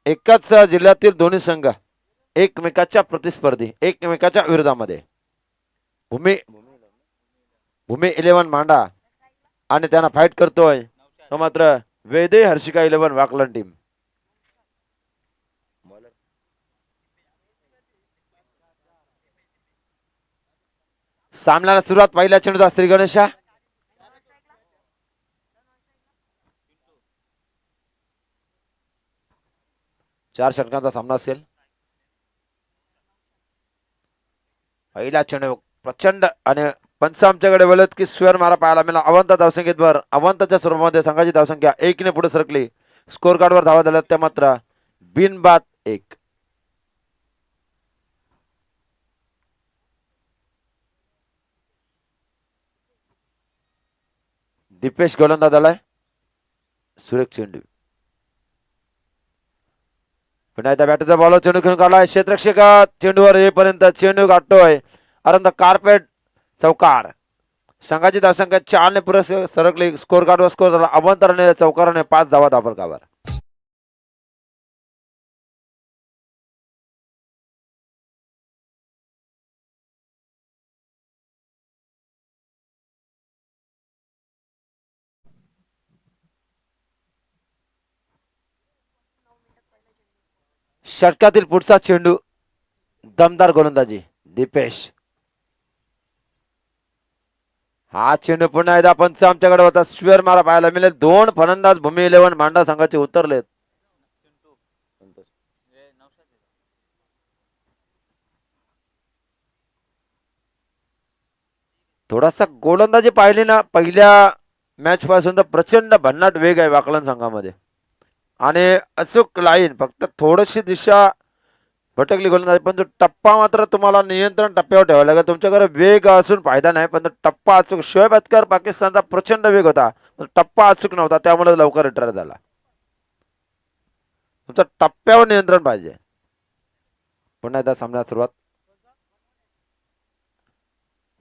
एकाच जिल्ह्यातील दोन्ही संघ एकमेकाच्या प्रतिस्पर्धी एकमेकाच्या विरोधामध्ये भूमी भूमी 11 मांडा आणि त्यांना फाईट करतोय तो मात्र वैदय हर्षिका 11 वाकलन टीम. सामन्याला सुरुवात पहिल्या चेंडूचा श्री गणेशा. चार षटकांचा सामना असेल. पहिला चेंडू प्रचंड आणि पंच आमच्याकडे बोलत की स्क्वेअर मारा पाहायला मिळाला. अवंत धावसंख्येत भर अवंतच्या स्वरूपामध्ये संघाची धावसंख्या 1 पुढे सरकली. स्कोर कार्डवर धावा झाल्या त्या मात्र बिनबाद 1. दीपेश गोलंदाज आलाय. सुरेख चेंडू पुन्हा एकदा बॅटचा बॉल चेंडू खेळून काढलाय. क्षेत्ररक्षक चेंडूवर येईपर्यंत चेंडू गाठतोय अरंत कार्पेट चौकार. संघाची धावसंख्या 4 पुढे सरकली. स्कोर कार्डवर स्कोर झाला अवंतराने चौकाराने 5 धावा धापलकावर. षटकातील पुढचा चेंडू दमदार गोलंदाजी दीपेश. हा चेंडू पुन्हा एकदा पंच आमच्याकडे होता. स्क्वेअर मारा पाहायला मिळेल. 2 फलंदाज भूमी 11 मांडा संघाचे उतरलेत. थोडासा गोलंदाजी पाहिली ना पहिल्या मॅच पासून तर प्रचंड भन्नाट वेग आहे वाकलन संघामध्ये आणि अचूक लाईन. फक्त थोडीशी दिशा भटकली गोलंदाजी पण तो टप्पा मात्र तुम्हाला नियंत्रण टप्प्यावर ठेवावा लागेल. तुमच्याकडे वेग असून फायदा नाही पण टप्पा अचूक. शोएब अख्तर पाकिस्तानचा प्रचंड वेग होता टप्पा अचूक नव्हता त्यामुळे लवकर रिटायर झाला. तुमचा टप्प्यावर नियंत्रण पाहिजे. पुन्हा एकदा सामन्याला सुरुवात.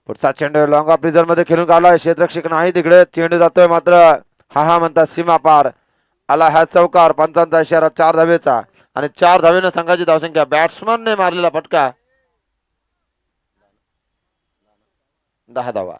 पुढचा चेंडू लॉंग ऑफ रिझर्व मध्ये खेळून काढलाय. क्षेत्ररक्षक नाही तिकडे. चेंडू जातोय मात्र हा म्हणतात सीमा पार आला. हा चौकार. पंचांचा इशारा 4 धावेचा आणि 4 धावेनं संघाची धावसंख्या. बॅट्समनने मारलेला फटका 10 धावा.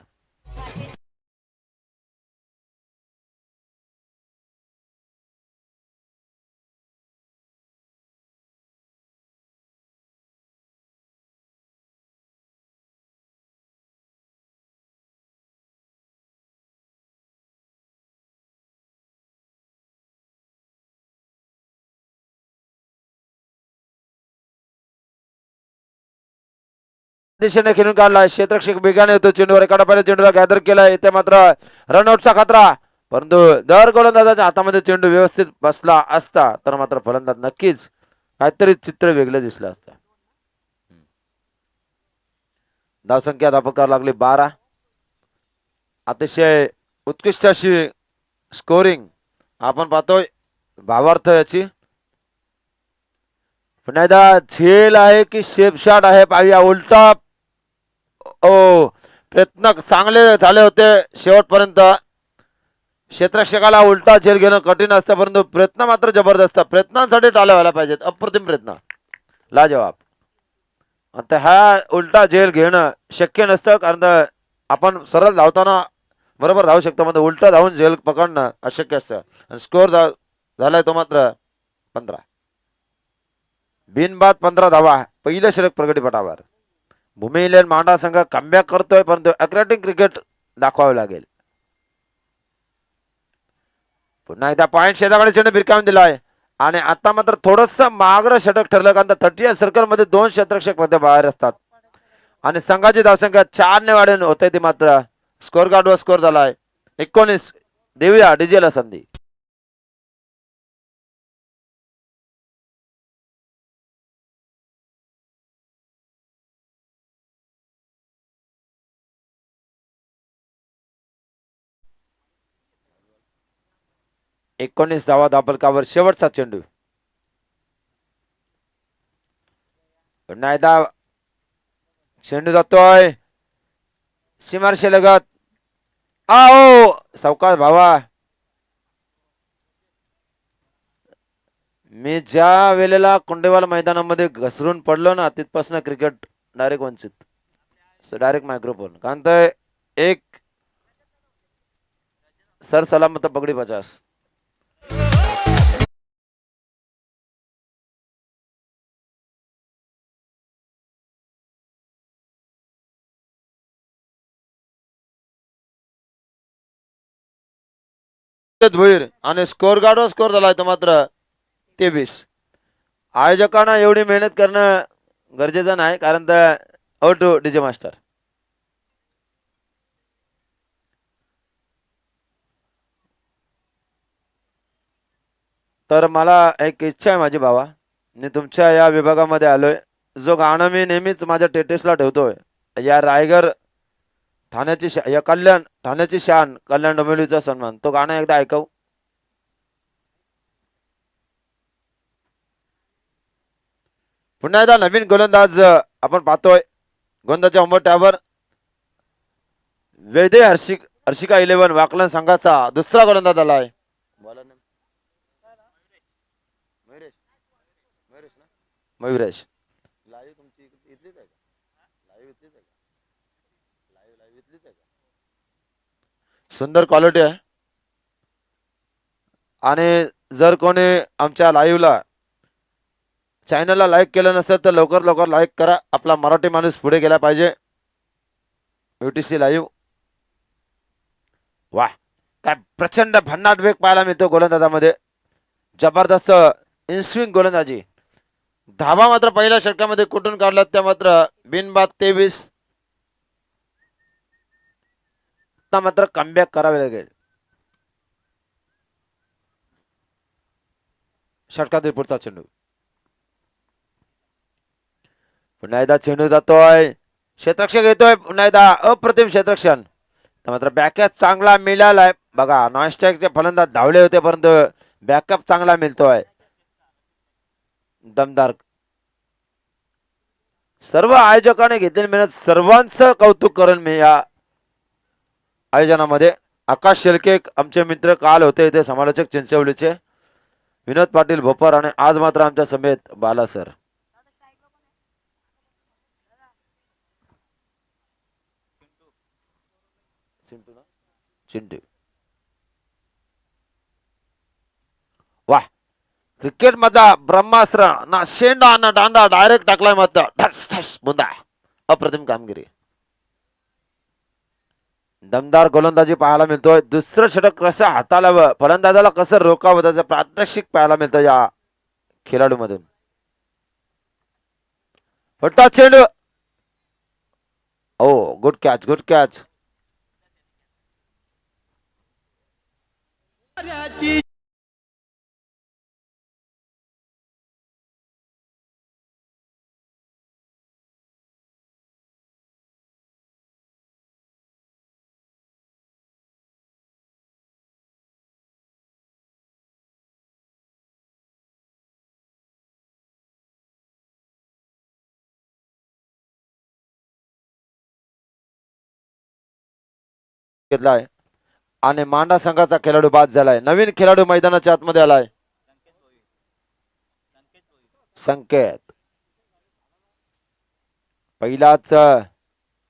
दिशेने खेळून काढलाय. क्षेत्ररक्षक वेगाने होतो चेंडूवर एका टप्प्याने चेंडूला गॅदर केलाय. इथे मात्र रनआउटचा खतरा. परंतु जर गोलंदाजाच्या हातामध्ये चेंडू व्यवस्थित बसला असता तर मात्र फलंदाज नक्कीच काहीतरी चित्र वेगळं दिसलं असतं. धावसंख्या धापकार लागली 12. अतिशय उत्कृष्ट अशी स्कोरिंग आपण पाहतोय. भावार्थ याची पुन्हा एकदा झेल आहे की शेप शॉट आहे पाहूया. उलटा ओ प्रयत्न चांगले झाले होते शेवटपर्यंत. क्षेत्ररक्षकाला उलटा झेल घेणं कठीण असतं परंतु प्रयत्न मात्र जबरदस्त. प्रयत्नांसाठी टाळ्या व्हायला पाहिजेत. अप्रतिम प्रयत्न लाजवाब. आता हा उलटा झेल घेणं शक्य नसतं कारण आपण सरळ धावताना बरोबर धावू शकतो म्हणजे उलटा धावून झेल पकडणं अशक्य असतं. आणि स्कोर झालाय तो मात्र 15. बिनबाद 15 धावा पहिल्या षटक प्रगतीपटावर. भूमी 11 मांडा संघ कमबॅक करतोय परंतु अक्रॅटिक क्रिकेट दाखवावे लागेल. पुन्हा एकदा पॉईंट शेताकडे चेंडू भिरकावून दिलाय आणि आता मात्र थोडस मागरं षटक ठरलं कारण 30 सर्कल मध्ये 2 क्षेत्ररक्षक मध्ये बाहेर असतात आणि संघाची धावसंख्या 4 ने वाढून होते. ती मात्र स्कोर कार्डवर स्कोर झालाय 19. देऊया डीजेला संधी. एकोणीस धावा धापलकावर शेवटचा चेंडू. पुन्हा एकदा चेंडू जातोय सीमारेषे लगत. आओ सावकाश भावा. मी ज्या वेळेला कोंडेवाल मैदानामध्ये घसरून पडलो ना तिथपासून क्रिकेट डायरेक्ट वंचित डायरेक्ट मायक्रोफोन कारण तर एक सर सलामत पगडी 50 भोईर आणि स्कोर गार्डवर स्कोर झाला तो मात्र 23. आयोजकांना एवढी मेहनत करणं गरजेचं नाही कारण तर आउट डीजे मास्टर तर मला एक इच्छा आहे माझी भावा मी तुमच्या या विभागामध्ये आलोय जो गाणं मी नेहमीच माझ्या टेटेसला ठेवतोय या रायगड ठाण्याची या कल्याण ठाण्याची शान कल्याण डोंबिवलीचा सन्मान तो गाणं एकदा ऐकव. पुन्हा एकदा नवीन गोलंदाज आपण पाहतोय गोलंदाजच्या उंबरठ्यावर वैदे हर्षिका 11 वाकलन संघाचा दुसरा गोलंदाज आलाय. मयुरेश लाईव्ह तुमची इथलीच आहे का लाईव्ह इथलीच आहे का लाईव्ह इथलीच आहे का सुंदर क्वालिटी आहे आणि जर कोणी आमच्या लाईव्हला चॅनलला लाईक केलं नसेल तर लवकर लवकर लाईक करा आपला मराठी माणूस पुढे गेला पाहिजे. UTC लाईव्ह वाह काय प्रचंड भन्नाट वेग पाहायला मिळतो गोलंदाजामध्ये जबरदस्त इनस्विंग गोलंदाजी धाबा मात्र पहिल्या षटकामध्ये कुठून काढला त्या मात्र बिनबाद 23. मात्र कमबॅक करावे लागेल षटकातील पुढचा चेंडू पुन्हा एकदा चेंडू जातोय क्षेत्ररक्षक येतोय पुन्हा एकदा अप्रतिम क्षेत्ररक्षण मात्र बॅकअप चांगला मिळालाय बघा नॉन स्ट्राईकचे फलंदाज धावले होते परंतु बॅकअप चांगला मिळतोय दमदार. सर्व आयोजकांनी घेतलेली मेहनत सर्वांचं कौतुक करेन मी या आयोजनामध्ये. आकाश शेळके आमचे मित्र काल होते इथे समालोचक चिंचवलीचे विनोद पाटील भोपर आणि आज मात्र आमच्या समेत बाला सर. चिंटू वाह क्रिकेट मधला ब्रह्मास्त्र ना शेंडा ना डांडा डायरेक्ट टाकलाय मत ठस ठस बुंदा अप्रतिम कामगिरी दमदार गोलंदाजी पाहायला मिळतोय. दुसरं षटक कसं हाताळावं फलंदाजाला कसं रोखावं त्याचं प्रात्यक्षिक पाहायला मिळतं या खेळाडू मधून. फटा चेंडू ओ गुड कॅच गुड कॅच घेतलाय आणि मांडा संघाचा खेळाडू बाद झालाय. नवीन खेळाडू मैदानाच्या आतमध्ये आलाय संकेत पहिलाच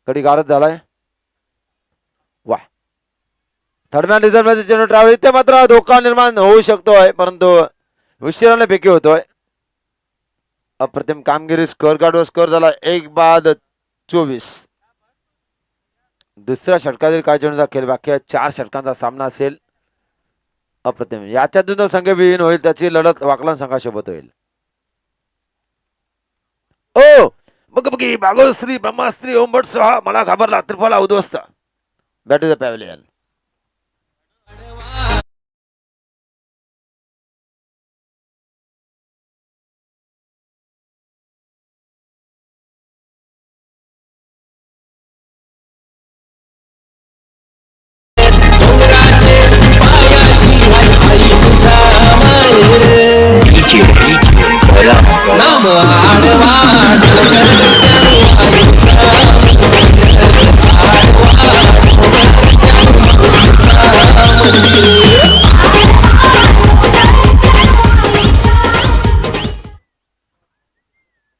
कडी गारद झालाय. वा थर्ड मॅन रिझल्ट मध्ये चेंडू ट्रॅव्हल इथे मात्र धोका निर्माण होऊ शकतोय परंतु उशिराने पैकी होतोय. अप्रतिम कामगिरी स्कोअर कार्डवर स्कोअर झाला 1-24. दुसऱ्या षटकातील काय चेंडूचा खेळ बाकी आहे 4 षटकांचा सामना असेल. अप्रतिम याच्यातून जो संघ विहीन होईल त्याची लढत वाकलन संघासोबत होईल. ओ बघ बघी भागोश्री ब्रह्मास्त्री ओंबट सहा मला घाबरला त्रिफला उद्ध्वस्त बॅट टू द पॅव्हलियन.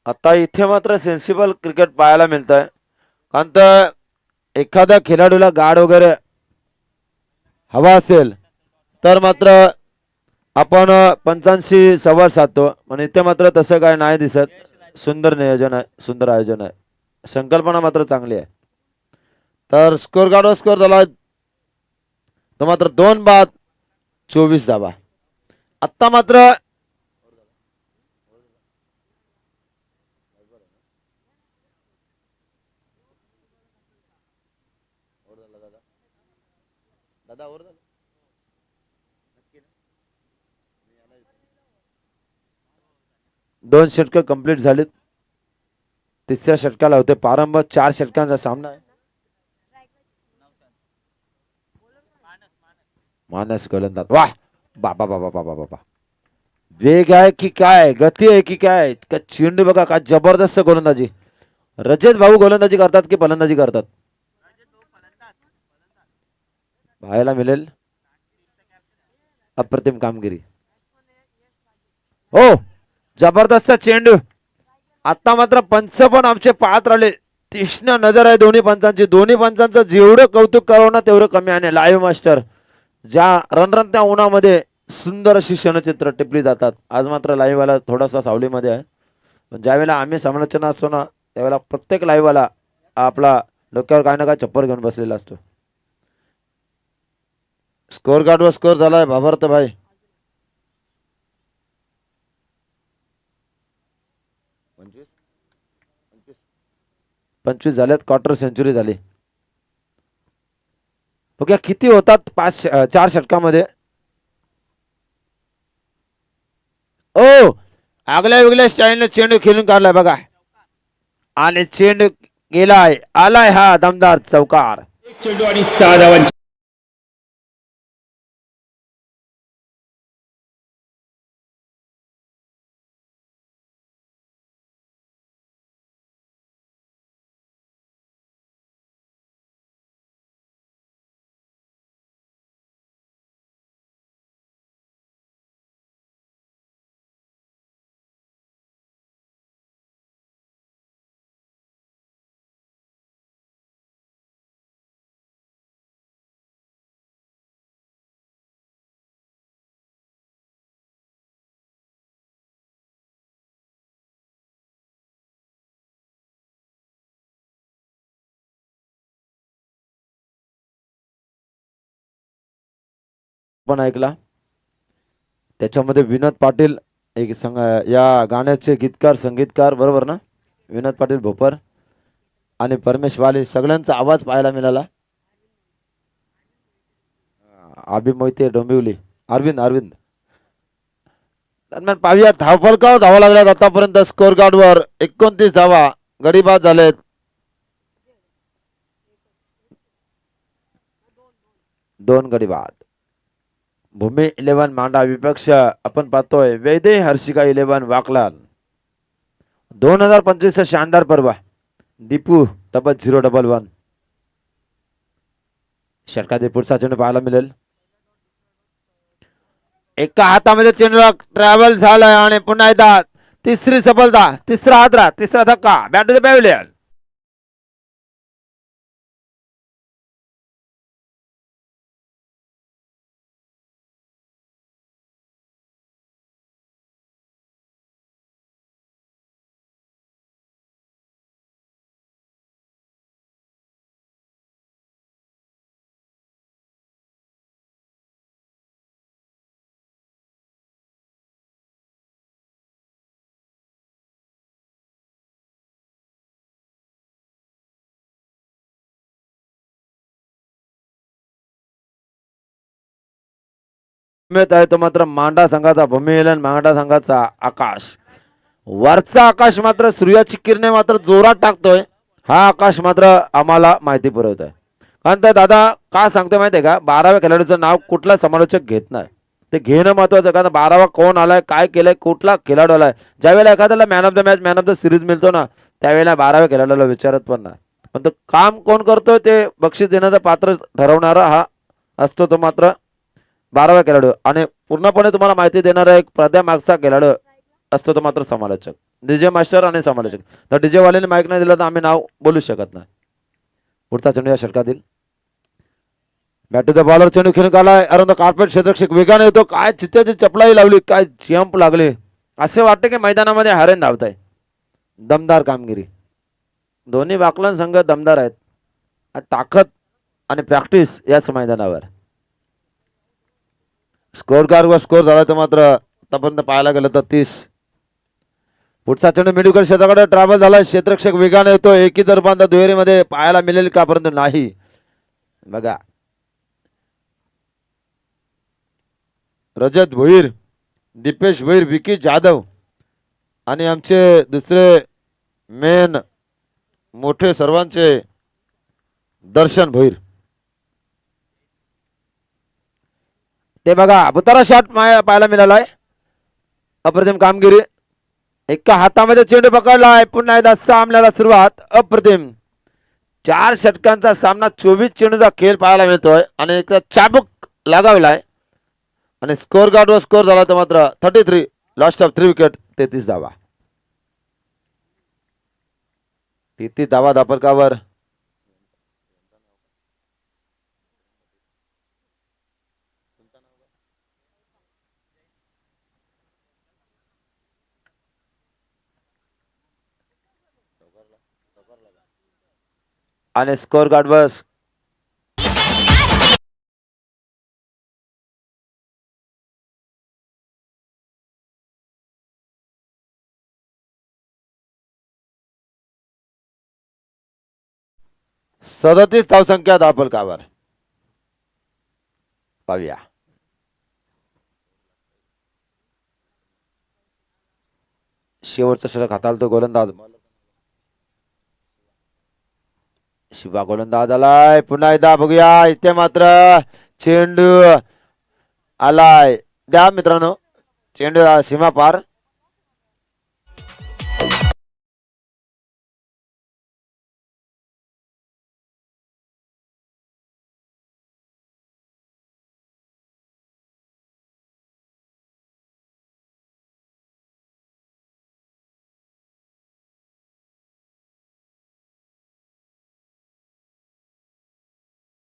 आता इथे मात्र सेन्सिबल क्रिकेट पाहायला मिळत आहे. कारण तर एखाद्या खेळाडूला गाड वगैरे हवा असेल तर मात्र आपण पंचांशी संवाद साधतो. पण इथे मात्र तसं काय नाही दिसत. सुंदर नियोजन आहे, सुंदर आयोजन आहे, संकल्पना मात्र चांगली आहे. तर स्कोर कार्डवर स्कोर झाला तो मात्र 2 बाद 24 धावा. आत्ता मात्र दोन षटकं कंप्लीट झालीत. तिसऱ्या षटकाला होते प्रारंभ. 4 षटकांचा सामना आहे. मानस गोलंदाज वाह. बाबा बाबा बाबा बाबा वेग आहे की काय, गती आहे की काय, का चेंडू बघा का जबरदस्त गोलंदाजी. रजत भाऊ गोलंदाजी करतात की फलंदाजी करतात पाहायला मिळेल. अप्रतिम कामगिरी. हो जबरदस्त चेंडू. आता मात्र पंच पण आमचे पाहत राहिले. तीक्ष्ण नजर आहे दोन्ही पंचांची. दोन्ही पंचांचं जेवढं कौतुक करावं ना तेवढं कमी आहे. लाईव्ह मास्टर ज्या रणरणत्या उन्हामध्ये सुंदर अशी क्षणचित्र टिपली जातात. आज मात्र लाईव्ह वाला थोडासा सावलीमध्ये आहे. पण ज्यावेळेला आम्ही समालोचना असतो ना त्यावेळेला प्रत्येक लाईव्ह वाला आपला डोक्यावर काय ना काय चप्पर घेऊन बसलेला असतो. स्कोर कार्डवर स्कोर झालाय भाभार्थ भाई. 25 झाल्यात. क्वार्टर सेंचुरी झाली. बघा किती होतात 4 षटकामध्ये. ओ आगल्या वेगळ्या स्टाईलने चेंडू खेळून काढलाय बघा. आणि चेंडू गेलाय. आलाय हा दमदार चौकार. चेंडू आणि 6 धावांची पण ऐकला त्याच्यामध्ये विनोद पाटील एक या गाण्याचे गीतकार संगीतकार बरोबर ना. विनोद पाटील भोपर आणि परमेश वाले सगळ्यांचा आवाज पाहायला मिळाला. अभि मोहिते डोंबिवली अरविंद अरविंद. दरम्यान पाहूया धावफलकावर धावा लागल्यात आतापर्यंत. स्कोर कार्डवर 29 धावा गडी बाद झालेत. दोन गडी बाद. भूमी 11 मांडा विपक्ष आपण पाहतोय वैदे हर्षिका 11 वाकलाल. 2025 शानदार पर्व. दीपू तब्बल 011. षटकातील पुढचा चेंडू पाहायला मिळेल. एका हातामध्ये चेंडू ट्रॅव्हल झालाय आणि पुन्हा एकदा तिसरी सफलता. तिसरा हादरा तिसरा धक्का. Back to the pavilion. आहे तो मात्र मांडा संघाचा भूमी मांडा संघाचा आकाश. वरचा आकाश मात्र सूर्याची किरणे मात्र जोरात टाकतोय. हा आकाश मात्र आम्हाला माहिती पुरवत आहे. कारण तर दादा का सांगतोय माहितीये का 12व्या खेळाडूचं नाव कुठला समालोचक घेत नाही. ते घेणं महत्वाचं. कारण 12वा कोण आलाय काय केलंय कुठला खेळाडू आलाय. ज्यावेळेला एखाद्याला man of the match man of the series मिळतो ना त्यावेळेला 12व्या खेळाडूला विचारत पण नाही. पण तो काम कोण करतोय ते बक्षीस देण्याचा पात्र ठरवणारा हा असतो तो मात्र 12वा खेळाडू. आणि पूर्णपणे तुम्हाला माहिती देणारा एक पडद्यामागचा खेळाडू असतो तो मात्र समालोचक. डीजे मास्टर आणि समालोचक. तर डीजे वाल्याने माईक नाही दिला तर आम्ही नाव बोलू शकत नाही. पुढचा चेंडू या षटकातील. बॅट टू द बॉलर, चेंडू खेळून आलाय अरुंद कार्पेट. क्षेत्ररक्षक वेगाने येतो, काय चित्त्याची चपलाई लावली, काय जंप लागले. असे वाटते की मैदानामध्ये हरेन धावत आहे. दमदार कामगिरी. दोन्ही वाकलन संघ दमदार आहेत. ताकद आणि प्रॅक्टिस याच मैदानावर. स्कोर कार्डवर स्कोर झाला तर मात्र आतापर्यंत पाहायला गेलं तर 30. पुढचा चेंडू मेडिकल क्षेत्राकडे ट्रॅव्हल झाला. क्षेत्ररक्षक वेगाने येतो, एकी दरबांध दुहेरीमध्ये पाहायला मिळेल का, परंतु नाही. बघा रजत भोईर, दीपेश भोईर, विकी जाधव आणि आमचे दुसरे मेन मोठे सर्वांचे दर्शन भोईर. ते बघा बुतारा शॉट पाहायला मिळालाय. अप्रतिम कामगिरी. एका हातामध्ये चेंडू पकडलाय. पुन्हा एकदा सामन्याला सुरुवात. अप्रतिम. 4 षटकांचा सामना, 24 चेंडूचा खेळ पाहायला मिळतोय आणि एक चाबूक लगावलाय आणि स्कोर कार्डवर स्कोर झाला तर मात्र 33. लॉस्ट ऑफ 3 विकेट, 33 धावा. 33 धावा धापलकावर. आणि स्कोर कार्डवर सदतीस धावसंख्या धापलकावर. पाहूया शेवटचा षटक हाताळतो तो गोलंदाज शिवा. गोलंदाज आलाय. पुन्हा एकदा बघूया. इथे मात्र चेंडू आलाय. द्या मित्रांनो चेंडू सीमा पार.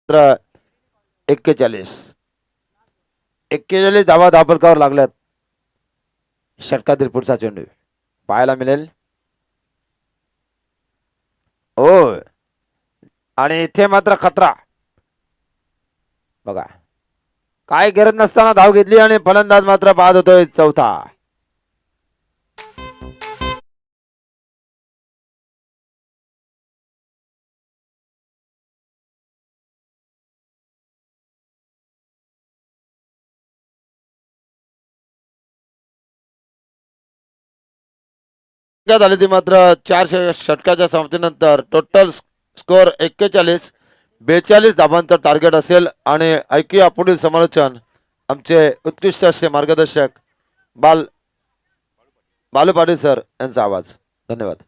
मात्र 41 धावा धापलकावर लागल्यात. षटकातील पुढचा चेंडू पाहायला मिळेल. हो आणि इथे मात्र खतरा. बघा काय गरज नसताना धाव घेतली आणि फलंदाज मात्र बाद होतोय. चौथा. झाली ती मात्र 4 षटकाच्या समाप्तीनंतर टोटल स्कोर 41. 42 धावांचं टार्गेट असेल. आणि ऐकूया पुढील समालोचन आमचे उत्कृष्ट असे मार्गदर्शक बालू पाटील सर यांचा आवाज. धन्यवाद.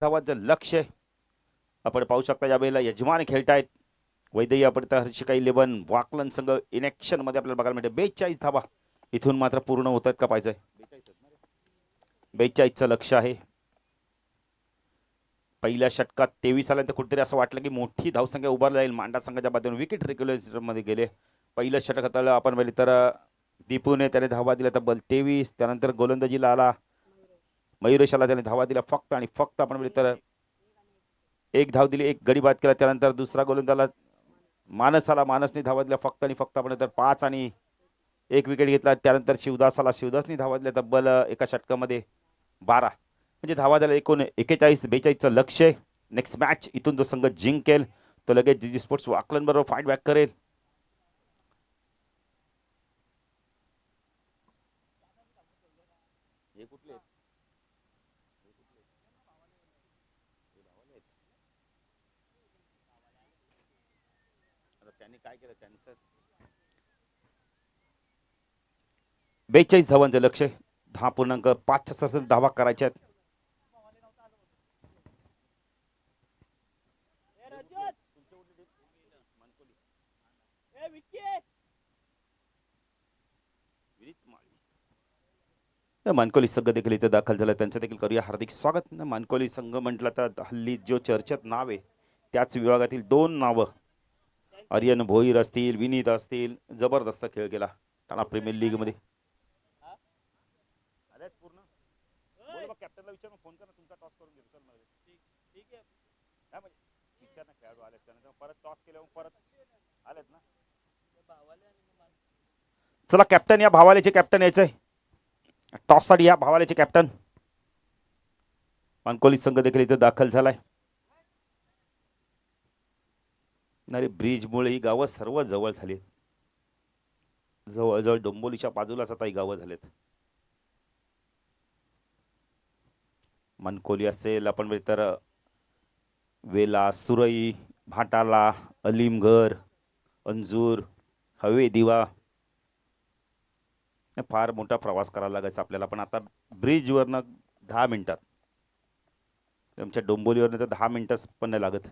धावांचं लक्ष आपण पाहू शकता. यावेळेला यजमान खेळतायत वैद्य आपण हर्षिका 11 वाकलन संघ इन ऍक्शन मध्ये आपल्याला बघायला मिळते. 42 धावा इथून मात्र पूर्ण होत आहेत का पाहिजे. 42चं लक्ष आहे. पहिल्या षटकात 23 आल्यानंतर कुठेतरी असं वाटलं की मोठी धावसंख्या उभारली जाईल. मांडा संघाच्या बाजूने विकेट रेग्युलेटर मध्ये गेले. पहिलं षटक हाताळलं आपण पाहिले तर दीपूने त्याने धावा दिल्या तब्बल 23. त्यानंतर गोलंदाजीला आला मयुरेशाला, त्याने धावा दिल्या फक्त आणि फक्त आपण पाहिले तर 1 धाव दिली, 1 गडी बाद केला. त्यानंतर दुसरा गोलंदाजला मानसने धावा दिल्या फक्त आणि फक्त आपण तर 5 आणि 1 विकेट घेतला. त्यानंतर शिवदासने धावा दिल्या तब्बल एका षटकामध्ये 12. म्हणजे धावा झाल्या एकूण 41-42चं लक्ष आहे. नेक्स्ट मॅच इथून जो संघ जिंकेल तो लगेच जीजी स्पोर्ट्स वाकलन बरोबर फाईट बॅक करेल. त्यांनी काय केलं त्यांचं 42 धावांचं लक्ष आहे. 10.5 धावा करायच्या आहेत. मानकोली संघ देखील इथे दाखल झाला. त्यांचं देखील करूया हार्दिक स्वागत. मानकोली संघ म्हटलं तर हल्ली जो चर्चेत नाव आहे त्याच विभागातील 2 नावं आर्यन भोईर असतील, विनीत असतील, जबरदस्त खेळ केला टाणा प्रीमियर लीग मध्ये. कॅप्टनला विचार फोन करा, तुमचा टॉस करून घेतो. ठीक आहे खेळाडू आले त्यानंतर परत टॉस केल्यावर परत आलेत ना. चला कॅप्टन या भावालेचे कॅप्टन यायचंय टॉस साठी. या भावालेचे कॅप्टन मानकोली संघ देखील इथे दाखल झालाय. अरे ब्रिजमुळे ही गावं सर्व जवळ झाली. जवळजवळ डोंबोलीच्या बाजूलाच आता ही गावं झालेत. मानकोली असेल आपण तर वेला, सुरई, भाटाला, अलीमघर, अंजूर, हवे दिवा. फार मोठा प्रवास करायला लागायचा आपल्याला. पण आता ब्रिजवरनं 10 मिनिटात, आमच्या डोंबोलीवरनं तर 10 मिनिटं पण नाही लागत.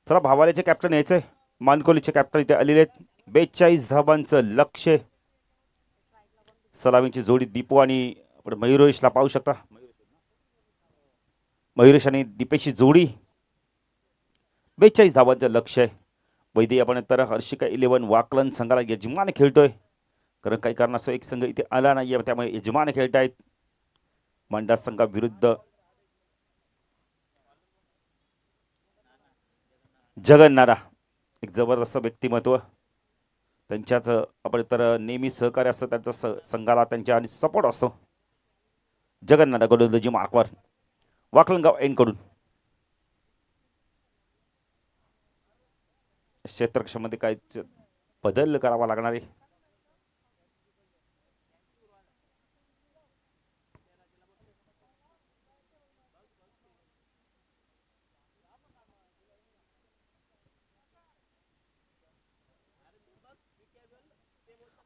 चला भावालेचे कॅप्टन यायचंय. मानकोलीचे कॅप्टन इथे आलेले आहेत. 42 धावांचं लक्ष. सलामीची जोडी दीपू आणि आपण मयुरेशला पाहू शकता. मयुरेश आणि दीपेशची जोडी 42 धावांचं लक्ष आहे. वैद्य आपण तर हर्षिका 11 वाकलन संघाला यजमान खेळतोय. कारण काही कारणास्तव एक संघ इथे आला नाहीये त्यामुळे यजमान खेळतायत. मांडा संघाविरुद्ध जगन नाना एक जबरदस्त व्यक्तिमत्व. त्यांच्याच आपण तर नेहमी सहकार्य असतं त्यांचा संघाला त्यांच्या आणि सपोर्ट असतो. जगन नाना गोलंदाजी मार्कवर वाकलनगाव एंड कडून. क्षेत्रक्षमध्ये काय बदल करावा लागणार आहे.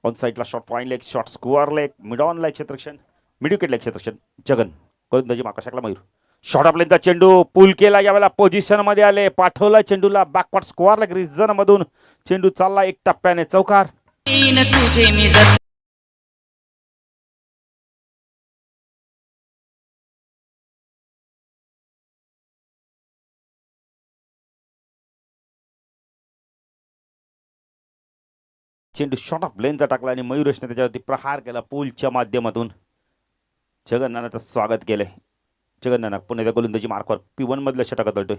ऑन साइडला short point leg, short square leg, mid on leg क्षेत्रक्षण, मिड विकेट लेग क्षेत्रक्षण. जगन गोलंदाजी मार्कशाकला मयूर. शॉट आपल्याचा चेंडू पुल केला. यावेळेला पोझिशन मध्ये आले. पाठवला चेंडूला बॅकवर्ड स्कोअर लेग रिजन मधून. चेंडू चालला एक टप्प्याने चौकार. चेंडू शॉट ऑफ लेनचा टाकला आणि मयुरेशने त्याच्यावरती प्रहार केला पूलच्या माध्यमातून. जगन नानाचं स्वागत केलंय. जगन नाना पुन्हा त्या गोलंदाजी मार्कवर P1 मधलं षटक तळतोय.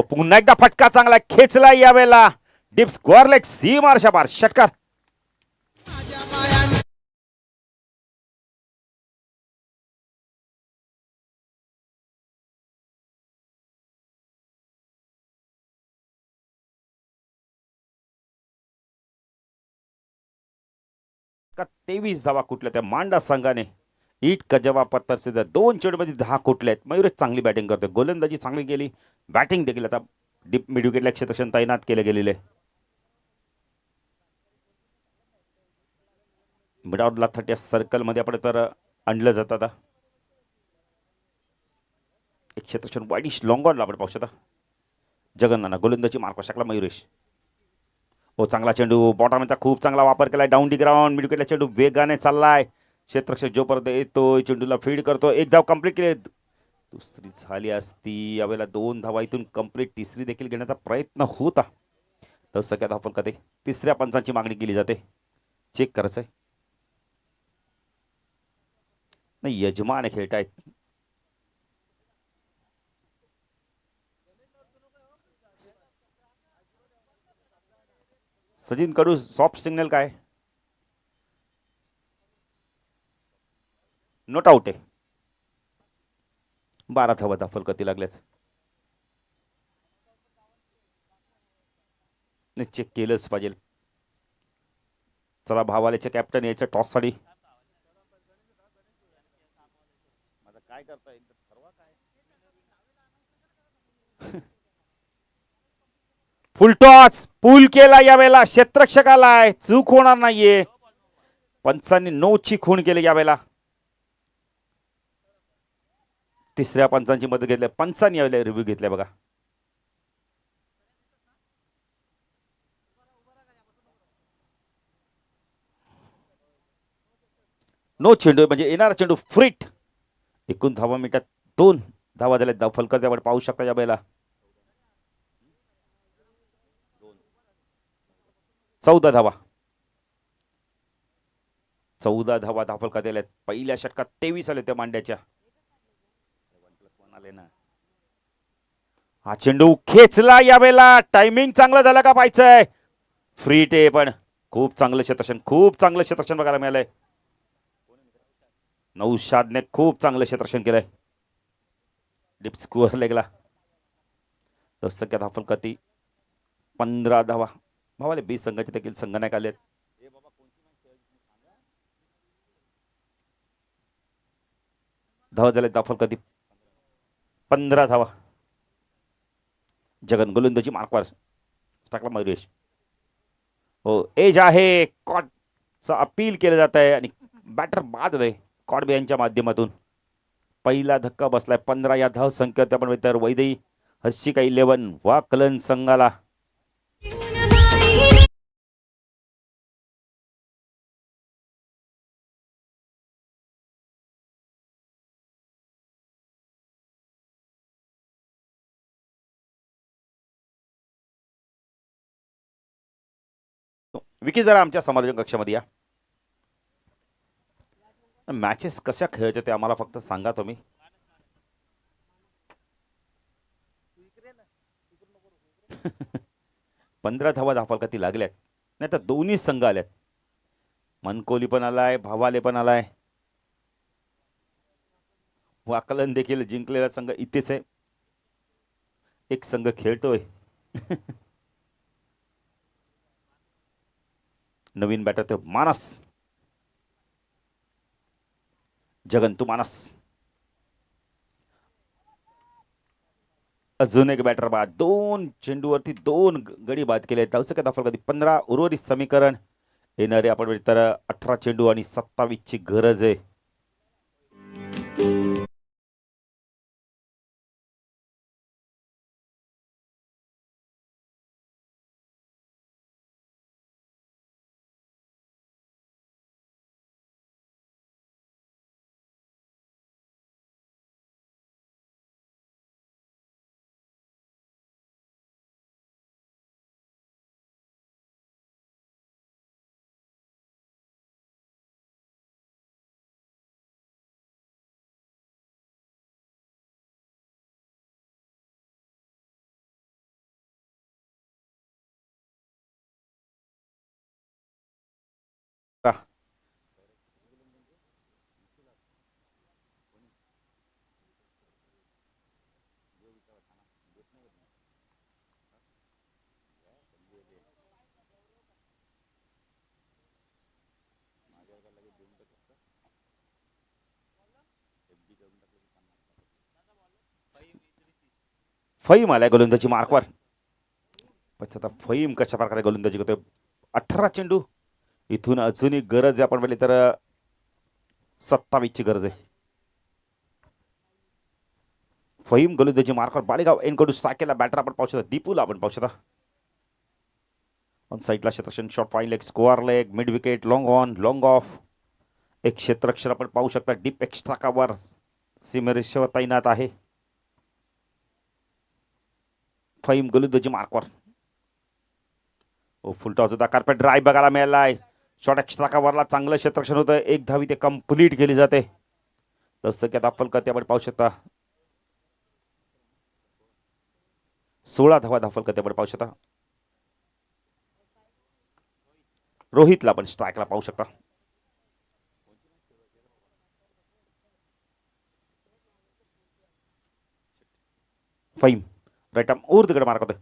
पुन्हा एकदा फटका चांगला खेचला. यावेळेला डीप स्क्वेअर लेग सीमारशा पार षटकार. का 23 धावा कुठल्या त्या मांडा संघाने. ईट कजवा पत्तर से 2 चेंडूमध्ये 10 कुठले आहेत. मयूरच चांगली बॅटिंग करतोय. गोलंदाजी चांगली केली. बॅटिंग देखील आता डीप मिड विकेटला क्षेत्रक्षण तैनात केले गेलेले. मिडआउटला 30 सर्कल मध्ये आपण तर आणलं जातं. आता एक क्षेत्रक्षण वाईडिश लॉंग ऑनला आपण पाहू शकता. जगन नाना गोलंदाजी मार्क शकला मयुरेश. चांगला चेंडू बॉटमचा खूप चांगला वापर केलाय. डाऊन डी ग्राउंड मिड विकेटला चेंडू वेगाने चाललाय. क्षेत्रक्षक जोपर्यंत येतोय चेंडूला फीड करतो. एक धाव कंप्लीट केली. दुसरी झाली असती. यावेळेला 2 धावा इथून कंप्लीट. तिसरी देखील घेण्याचा प्रयत्न होता. तर सगळ्यात आपण कधी तिसऱ्या पंचांची मागणी केली जाते. चेक करायचंय. नाही यजमान खेळतायत. सचिन कडू सॉफ्ट सिग्नल काय? नॉट आउट आहे. 12 धावा फलकती लागल्यात. चेक केलंच पाहिजे. चला भावाल्याचे कॅप्टन यायचं टॉस साठी. काय करता फुल टॉस पूल केला यावेळेला क्षेत्ररक्षकाला चूक होणार नाहीये. पंचांनी 9ची खूण केली यावेळेला. तिसऱ्या पंचांची मदत घेतली. पंचांनी यावेळेला रिव्ह्यू घेतलाय बघा. नो चेंडू म्हणजे येणारा चेंडू फ्रीट. एकूण धावा मिनिटात 2 धावा झाल्या. फलकर त्यावर पाहू शकता या वेळेला 14 धावा. 14 धावा फलकात दिल्यात. पहिल्या षटकात 23 आले त्या मांड्याच्या. हा चेंडू खेचला यावेळेला. टायमिंग चांगला झाला का पाहायचंय. फ्रीट आहे पण खूप चांगलं क्षेत्ररक्षण. खूप चांगलं क्षेत्ररक्षण बघायला मिळालंय. नौशादने खूप चांगलं क्षेत्ररक्षण केलंय. डीप स्कोअर लेगला. तसं क्या फलकाती 15 धावा. भावाले 20 संघाचे देखील संघनायक आलेत. धावा झाले फलकाती 15 धावा. जगन गोलंदाजी मार्कवर टाकला मयुरेश. हो एज आहे. कॉटचं अपील केलं जात आहे आणि बॅटर बाद आहे कॉट यांच्या माध्यमातून. पहिला धक्का बसलाय. 15 या धाव संख्येत आपण तर वैदेही हर्षिका 11 वाकलन संघाला. विकी जरा आमच्या समालोचन कक्षामध्ये या. मॅचेस कशा खेळायच्या ते आम्हाला फक्त सांगा तुम्ही. पंधरा धावा फलकाती लागल्यात. नाही तर दोन्ही संघ आल्यात. मनकोली पण आलाय. भावाले पण आलाय. वाकलन देखील जिंकलेला संघ इथेच आहे. एक संघ खेळतोय. नवीन बॅटर तो मानस. जगन तू मानस. अजून एक बॅटर बाद. 2 चेंडूवरती 2 गडी बाद केले. धावसंख्या दाखल 15 उर्वरित समीकरण येणारे आपण तर 18 चेंडू आणि 27 ची गरज आहे. फहीम आलाय गोलंदाजी मार्कवर. आता फहीम कशा प्रकारे गोलंदाजी करतोय. 18 चेंडू. इथून अजूनही गरज आहे आपण म्हणले तर 27 ची गरज आहे. फहीम गोलंदाजी मार्कवर. बालेगाव एनकडून साकेला बॅटर आपण पाहू शकता. दीपूला आपण पाहू शकता. ऑन साईडला क्षेत्ररक्षण shot fine leg score leg mid wicket long on long of. एक क्षेत्ररक्षण आपण पाहू शकता. डीप एक्स्ट्रा कव्हर सीमेरेषेवर तैनात आहे. फहीम गोलंदाजी मार्कवर. फुल टॉस होता. कार्पेट ड्राईव्ह बघायला मिळालाय. शॉट एक्स्ट्रा कव्हरला चांगलं क्षेत्ररक्षण होतं. एक धावी ते कंप्लीट केली जाते. तसं की आता फलकाती आपण पाहू शकता. 16 धावा फलकाती आपण पाहू शकता. रोहितला आपण स्ट्राईकला पाहू शकता. फहीम राईट आर्म ओर तिकडे मार्क होतोय.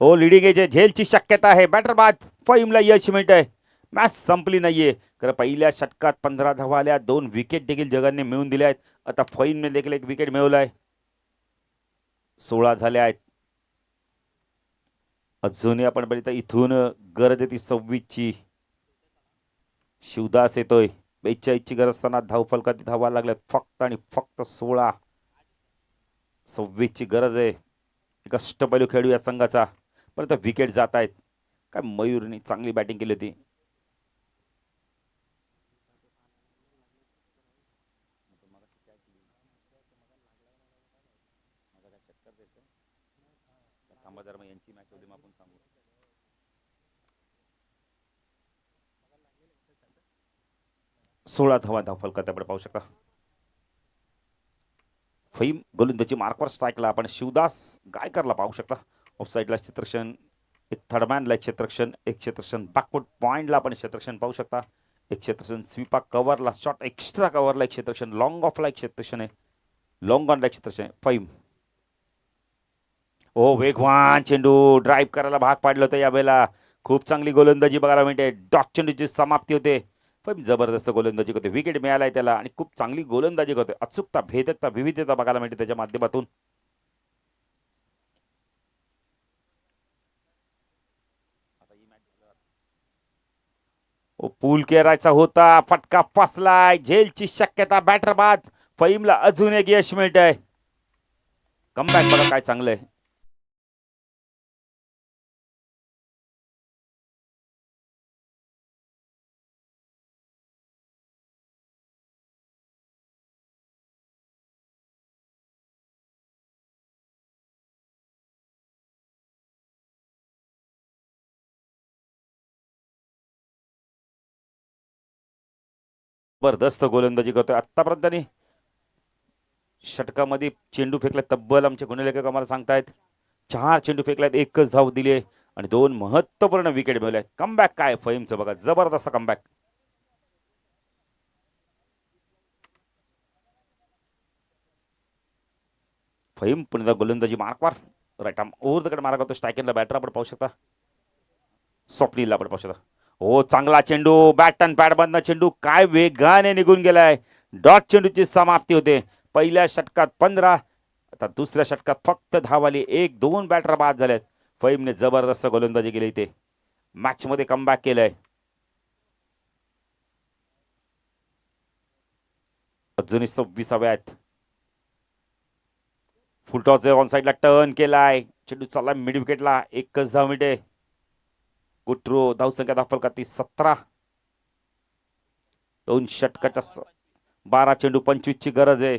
हो लिडिंग एज झेलची शक्यता आहे. बॅटर बाद फहीमला यश मिळतंय. मॅच संपली नाहीये. खरं पहिल्या षटकात 15 धावा आल्या. 2 विकेट देखील जगाने मिळवून दिल्या आहेत. आता फहीमने देखील एक विकेट मिळवलाय. 16 झाले आहेत. अजूनही आपण बघितलं इथून गरज येते 26ची. शिवदास येतोय. 42ची गरज असताना धावफलकात धावा लागल्यात फक्त आणि फक्त 16. 26ची गरज आहे. एक अष्टपैलू खेळू या संघाचा. परंतु विकेट जात आहेत. काय मयूरने चांगली बॅटिंग केली होती. यांची मॅच होती आपण सांगू. 16 धावा धावफलकात आपण पाहू शकता. फहीम गोलंदाजी मार्कवर स्ट्राईकला आपण शिवदास गायकरला पाहू शकता. ऑफसाईडला क्षेत्रक्षण, एक थर्डमॅनला क्षेत्रक्षण, एक क्षेत्रक्षण बॅकवर्ड पॉइंटला आपण क्षेत्रक्षण पाहू शकता. एक क्षेत्रक्षण स्वीपा कव्हरला, शॉट एक्स्ट्रा कव्हरला एक क्षेत्रक्षण, लॉंग ऑफला एक क्षेत्रक्षण आहे, लॉंग ऑनला एक क्षेत्रक्षण. फहीम ओ वेगवान चेंडू ड्राईव्ह करायला भाग पाडलं होतं यावेळेला. खूप चांगली गोलंदाजी बघायला मिळते. डॉट चेंडूची समाप्ती होते. पण जबरदस्त गोलंदाजी करते. विकेट मिळालाय त्याला आणि खूप चांगली गोलंदाजी करते. अचूकता, भेदकता, विविधता बघायला मिळते त्याच्या माध्यमातून. पूल केरायचा होता. फटका फसलाय. झेलची शक्यता. बॅटर बाद. फहीमला अजून एक यश मिळतंय. कमबॅक बघा काय चांगलं आहे. जबरदस्त गोलंदाजी करतोय. आतापर्यंत त्यांनी षटकामध्ये चेंडू फेकले तब्बल आमचे गुणलेखक आम्हाला सांगतायत 4 चेंडू फेकल्यात, एकच धाव दिली आहे आणि 2 महत्त्वपूर्ण विकेट मिळवले. कमबॅक काय फहीमचं बघा, जबरदस्त कमबॅक. फहीम पुन्हा गोलंदाजी मार्कवर राईट आर्म ओव्हर द कड मारा करतो. स्ट्रायकरला बॅटर आपण पाहू शकता. स्वप्नीलला आपण पाहू शकता. हो चांगला चेंडू, बॅट अँड पॅड बंद चेंडू काय वेगाने निघून गेलाय. डॉट चेंडूची समाप्ती होते. पहिल्या षटकात 15, आता दुसऱ्या षटकात फक्त धावाली. 1-2 बॅटर बाद झालेत. फहीमने जबरदस्त गोलंदाजी केली इथे. मॅच मध्ये कमबॅक केलंय. अजूनही 26व्या आहेत. फुलटॉस ऑन साईडला टर्न केलाय. चेंडू चालला मिड विकेटला. एकच धाव मिळते. गुट्रो धावसंख्या धावफलकात 17. 2 षटकाच्या 12 चेंडू 25 ची गरज आहे.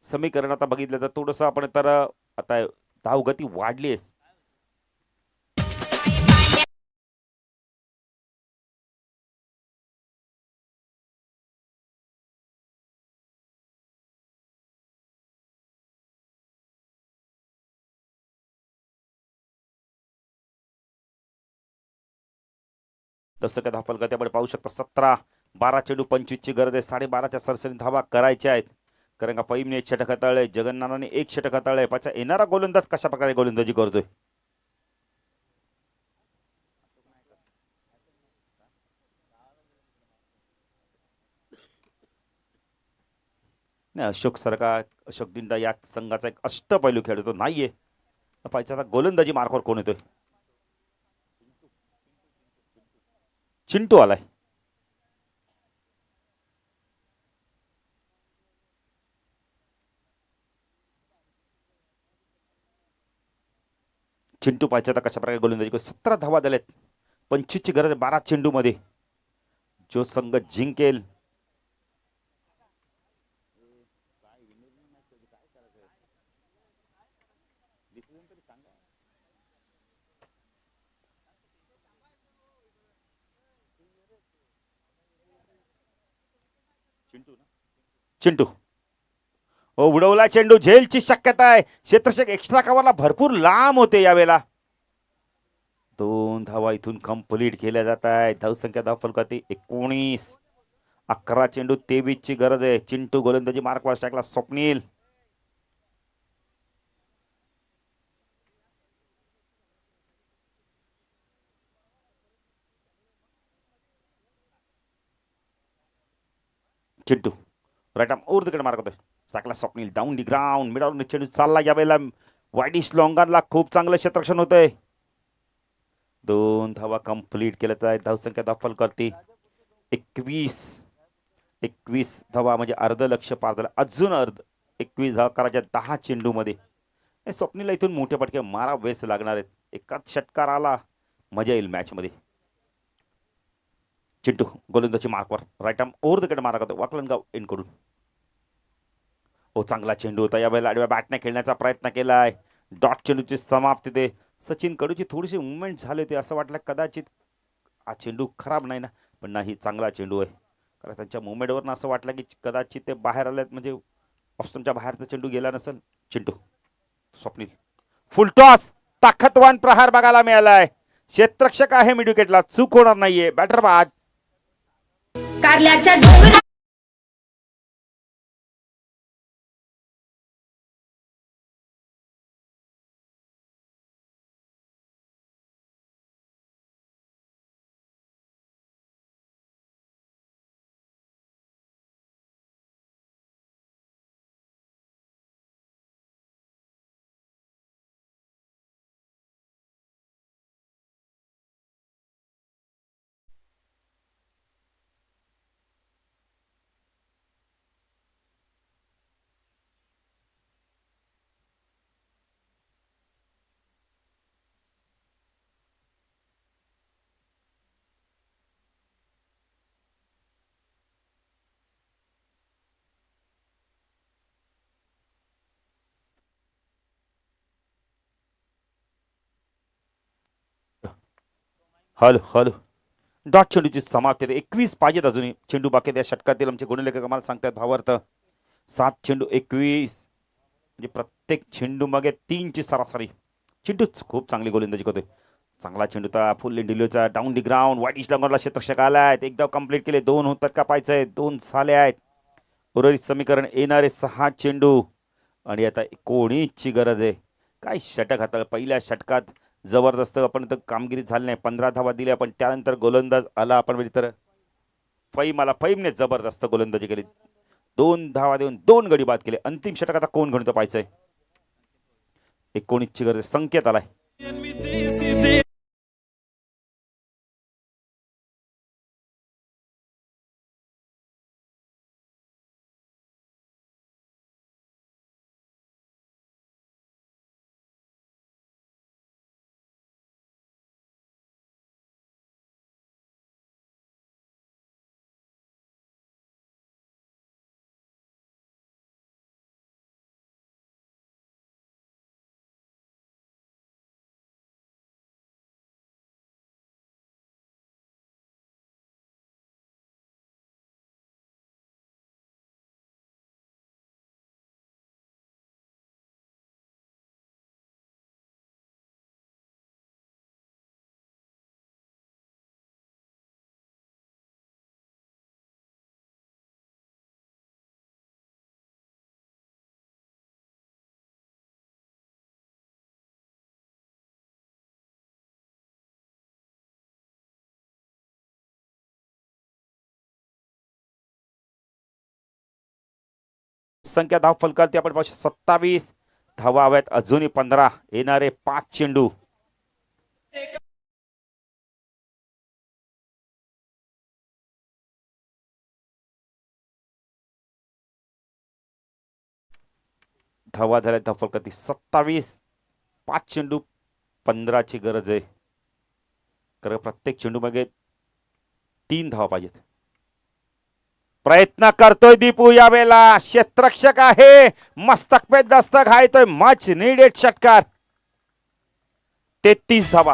समीकरण आता बघितलं तर थोडंसं आपण तर आता धावगती वाढली आहे. धावसंख्या धावफलकात आपण पाहू शकता 17. 12 चेंडू 25 ची गरज आहे. 12.5च्या सरसरी धावा करायच्या आहेत. कारण का फहीमने 1 षटक हाताळलंय, जगन्नाथाने 1 षटक हाताळलंय. पाचा येणारा गोलंदाज कशा प्रकारे गोलंदाजी करतोय. नाही अशोक सारखा, अशोक दिंडा या संघाचा एक अष्टपैलू खेळतो नाहीये. पाहिजे आता गोलंदाजी मार्कवर कोण येतोय. चिंटू आलाय. चिंटू पाहिजे आता कशा प्रकारे गोलंदाजी करतो. 17 धावा झाल्यात. 25 ची गरज आहे 12 चेंडू मध्ये. जो संघ जिंकेल चिंटू हो उडवला चेंडू. झेलची शक्यता आहे. क्षेत्ररक्षक एक्स्ट्रा कव्हरला भरपूर लांब होते यावेळेला. 2 धावा इथून कंप्लीट केल्या जात आहेत. धावसंख्या धावफलकातील 19. 11 चेंडू 23 ची गरज आहे. चिंटू गोलंदाजी मार्कवर टाकला. Swapnil Chintu right arm over the wicket mark होतोय. टाकला स्वप्नील डाऊन दी ग्राउंड मिडावून चेंडू चालला या वेळेला वाईडिश लॉंगारला खूप चांगलं क्षेत्ररक्षण होतंय. 2 धावा कंप्लीट केल्यात आहेत. धावसंख्या धावफलकावरती 21 धावा म्हणजे अर्ध लक्ष पार झालं. अजून 21 धावा करायच्या 10 चेंडूमध्ये. स्वप्नीला इथून मोठे पटके मारा वेस लागणार आहेत. एकाच षटकार आला मजा येईल मॅच मध्ये. चिंटू गोलंदाजी मार्कवर right arm over the wicket mark होतो वाकलनगाव इनकडून. चांगला चेंडू होता. यावेळेला आडव्या बॅटने खेळण्याचा प्रयत्न केलाय. डॉट चेंडूची समाप्ती ते सचिन कडूची थोडीशी मुवमेंट झाली होती. असं वाटलं कदाचित हा चेंडू खराब नाही ना, पण नाही चांगला चेंडू आहे. कारण त्यांच्या मुवमेंटवरनं असं वाटलं की कदाचित ते बाहेर आले म्हणजे ऑप्शनच्या बाहेरचा चेंडू गेला नसेल. चिंटू स्वप्नील फुल टॉस ताकदवान प्रहार बघायला मिळालाय. क्षेत्ररक्षक आहे मिड विकेटला. चूक होणार नाहीये. बॅटर बाद. कारल्याच्या डोंगरा हॅलो हॅलो डॉट चेंडूची समाप्ती 21 पाहिजेत अजूनही चेंडू बाकी त्या षटकातील आमचे गुणलेखक आम्हाला सांगतात भावार्थ 7 चेंडू 21 म्हणजे प्रत्येक चेंडू मागे 3 ची सरासरी. चिंटूच खूप चांगली गोलंदाजी करतोय. चांगला चेंडू होता. फुल इंडिलोचा डाऊन दी ग्राउंड वाईट लॉंगरला क्षेत्ररक्षक आलाय. एकदा कंप्लीट केले. 2 होतात का पाहायचंय. 2 झाले आहेत. उर्वरित समीकरण येणारे 6 चेंडू आणि आता 19ची गरज आहे. काय षटक हाताळ पहिल्या षटकात जबरदस्त आपण तर कामगिरी झाली नाही. 15 धावा दिल्या पण त्यानंतर गोलंदाज आला आपण तर फैमने जबरदस्त गोलंदाजी केली. 2 धावा देऊन 2 गडी बाद केले. अंतिम षटक आता कोण गणित पाहायचंय. 19ची गरज संकेत आलाय. संख्या धाव फलकावरती आपण पाहू 27 धावा हव्यात अजूनही 15 येणारे 5 चेंडू. धावा झाल्या धाव फलकावरती 27 5 चेंडू 15ची गरज आहे. कारण प्रत्येक चेंडू मागे 3 धावा पाहिजेत. प्रयत्न करतोय दीपू यावेळेला. क्षेत्ररक्षक आहे. मस्तक पे दस्तक हायतोय. मच नीडेड षटकार. 33 धावा.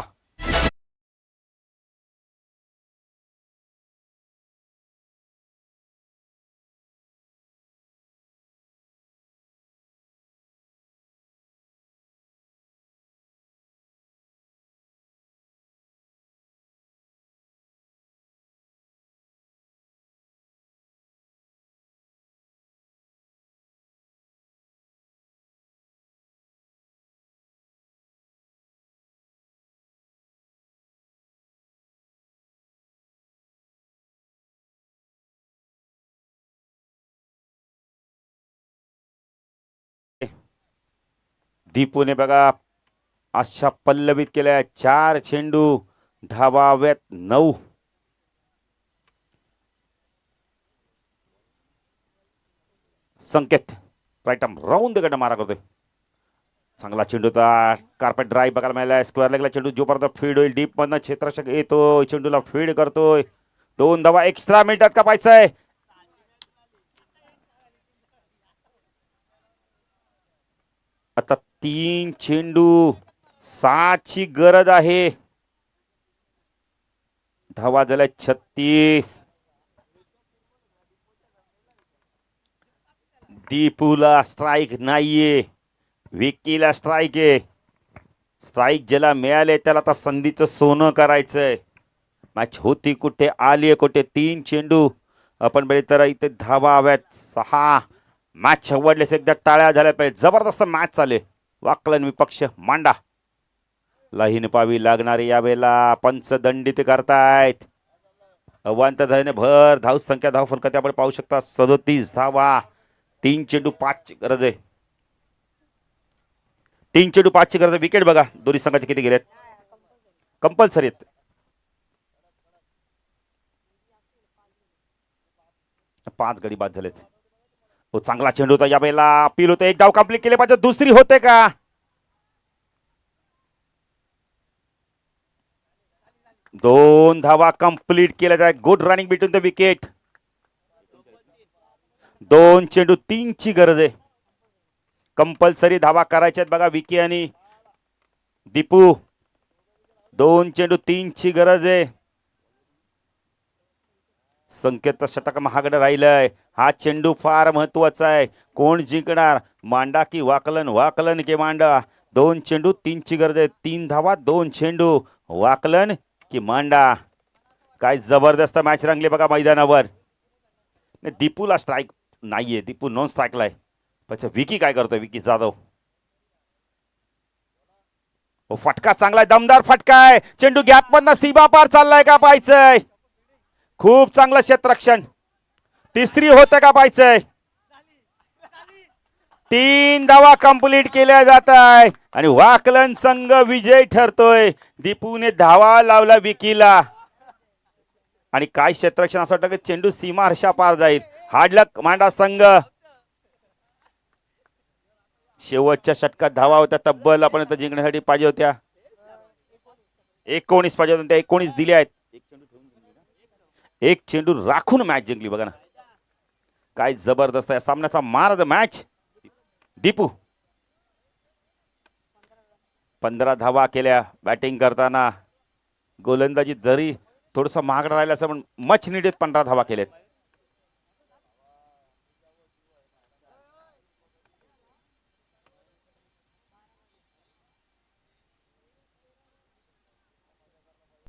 दीपूने बघा अशा पल्लवित केल्या 4 चेंडू धावाव्यात 9. संकेत राईट आर्म राऊंड कडे मारा करतोय. चांगला चेंडू होता. कार्पेट ड्राईव्ह बघायला मिळाला. स्क्वेअर लेगला चेंडू जोपर्यंत फीड होईल डीप मधनं क्षेत्ररक्षक येतोय चेंडूला फीड करतोय. 2 धावा एक्स्ट्रा मिनिटात कापायचंय. आता 3 चेंडू 7ची गरज आहे. धावा झाल्या 36. दीपूला स्ट्राईक नाहीये. विकीला स्ट्राईक आहे. स्ट्राईक ज्याला मिळाले त्याला आता संधीचं सोनं करायचंय. मॅच होती कुठे आली कुठे. 3 चेंडू आपण बघितलं तर इथे धावा हव्यात 6. मॅच आवडलेस एकदा टाळ्या झाल्या पाहिजे. जबरदस्त मॅच चाले. वाकलन विपक्ष मांडा लाहीन पावी लागणारे यावेळेला पंच दंडित करतायत. अवांत धावने भर धाव संख्या धाव फलक आपण पाहू शकता 37 धावा. 3 चेंडू 5ची गरज आहे. 3 चेंडू 5ची गरज आहे. विकेट बघा दोन्ही संघाचे किती गेलेत. कंपल्सरी आहेत. 5 गडी बाद झालेत. तो चांगला चेंडू होता यावेळेला. अपील होते. एक धाव कंप्लीट केले पाहिजे. दुसरी होते का. 2 धावा कंप्लीट केल्या जात. Good running between the wicket. 2 चेंडू 3ची गरज आहे. कंपल्सरी धावा करायच्या आहेत बघा विकी आणि दीपू. 2 चेंडू 3ची गरज आहे. संकेत षटक महागडे राहिलंय. हा चेंडू फार महत्वाचा आहे. कोण जिंकणार मांडा की वाकलन. वाकलन की मांडा. 2 चेंडू 3ची गरज आहे. 3 धावा 2 चेंडू. वाकलन की मांडा. काय जबरदस्त मॅच रंगली बघा मैदानावर. दीपूला स्ट्राईक नाहीये. दीपू नॉन स्ट्राईकला आहे. पण विकी काय करतोय. विकी जाधव फटका चांगला आहे. दमदार फटका आहे. चेंडू गॅप मधनं सीमा पार चाललाय का पाहायचंय. खूप चांगलं क्षेत्ररक्षण. तिसरी होते का पाहायचंय. 3 धावा कंप्लीट केल्या जात आहे आणि वाकलन संघ विजय ठरतोय. दीपूने धावा लावला विकीला आणि काय क्षेत्ररक्षण असं वाटतं की चेंडू सीमा हर्षा पार जाईल. हाडलक मांडा संघ. शेवटच्या षटकात धावा होत्या तब्बल आपण इथं जिंकण्यासाठी पाहिजे होत्या 19 पाहिजे होत्या. 19 दिल्या आहेत. एक चेंडू राखून मॅच जिंकली बघा ना. काय जबरदस्त आहे सामन्याचा मार मॅच. दीपू 15 धावा केल्या बॅटिंग करताना. गोलंदाजी जरी थोडंसं महागडं राहिलं असं पण मच निडेड 15 धावा केल्यात.